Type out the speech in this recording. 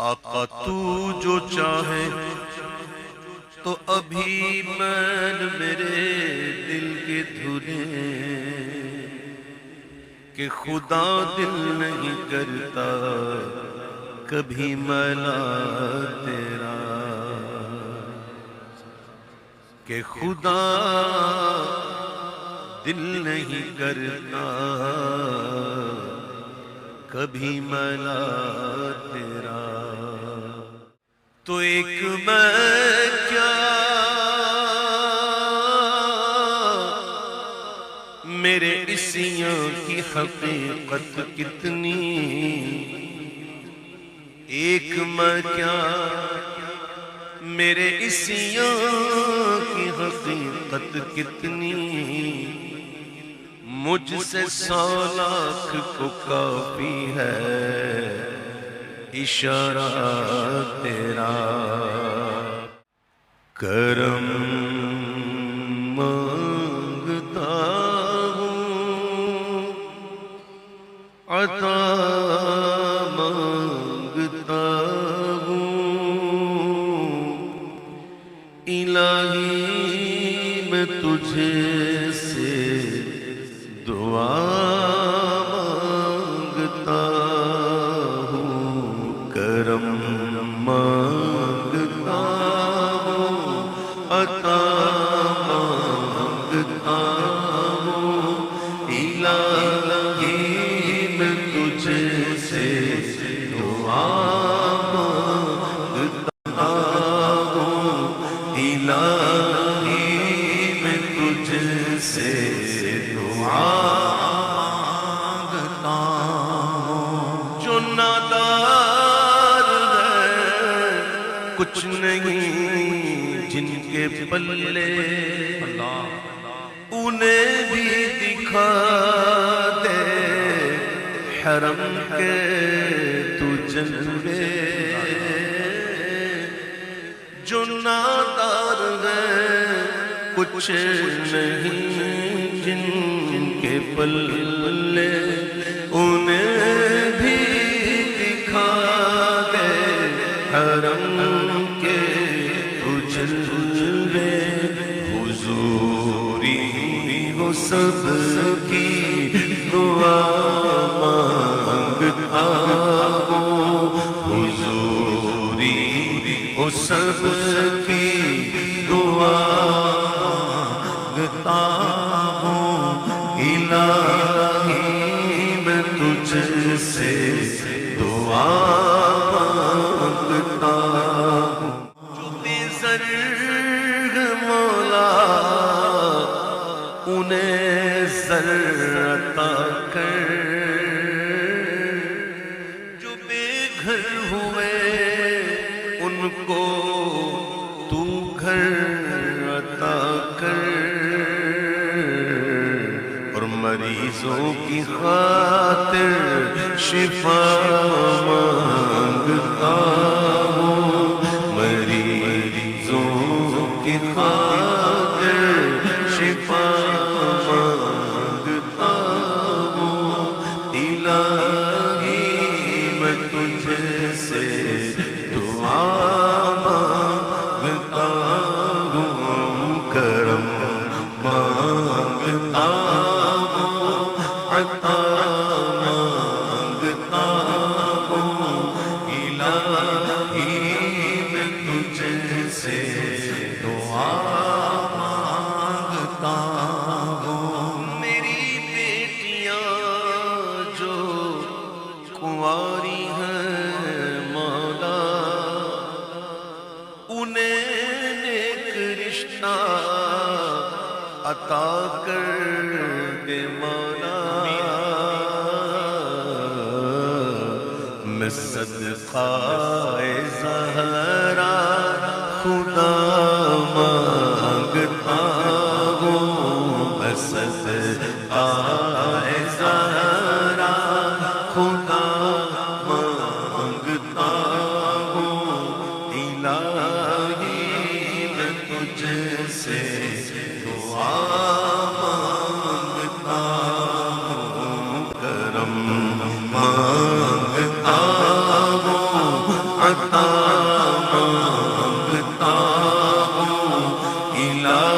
آقا تو جو چاہے تو ابھی میل میرے دل کے دھلے، کہ خدا دل نہیں کرتا کبھی میلا تیرا، کہ خدا دل نہیں کرتا کبھی میلا تیرا۔ تو ایک میں کیا میرے عصیاں کی حقیقت کتنی، ایک میں کیا میرے عصیاں کی حقیقت کتنی، مجھ سے 100 لاکھ کو کافی ہے اشارہ تیرا۔ کرم مانگتا ہوں، عطا مانگتا ہوں، الہی میں تجھے سے دعا مانگتا ہوں۔ کرم مانگتا ہوں، عطا مانگتا ہوں، الہی میں تجھے سے دعا مانگتا ہوں، الہی میں تجھے سے دعا مانگتا ہوں۔ جو نادار ہے کچھ نہیں جن کے پلے، انہیں بھی دکھا دے حرم کے تو جلوے۔ جو نادار ہے کچھ نہیں جن کے پلے، انہیں بھی دکھا دے حرم کے تو جلوے۔ حضوری ہو سب کی دعا مانگتا ہوں، حضوری ہو سب کی دعا مانگتا ہوں، الہی میں تجھ سے دعا مانگتا ہوں۔ جو بے زر مولا انہیں زر عطا کر، جو بے گھر ہوئے ان کو تو گھر عطا کر، اور مریضوں کی خاطر شفا مانگتا ہوں، مریضوں کی خاطر شفا مانگتا ہوں، الہی میں تجھ سے دعا مانگتا ہوں۔ کرم مانگتا ہوں، عطا مانگتا ہوں، الہی میں تجھ سے دعا مانگتا ہوں۔ میری بیٹیاں جو کنواری ہیں مولا، انہیں نیک رشتہ عطا کر دے مولا۔ میں صدقہ زہرا خدا مانگتا ہوں، میں صدقہ زہرا خدا مانگتا ہوں، الہی میں تجھ سے دعا مانگتا ہوں۔ کرم مانگتا ہوں، عطا مانگتا ہوں الہی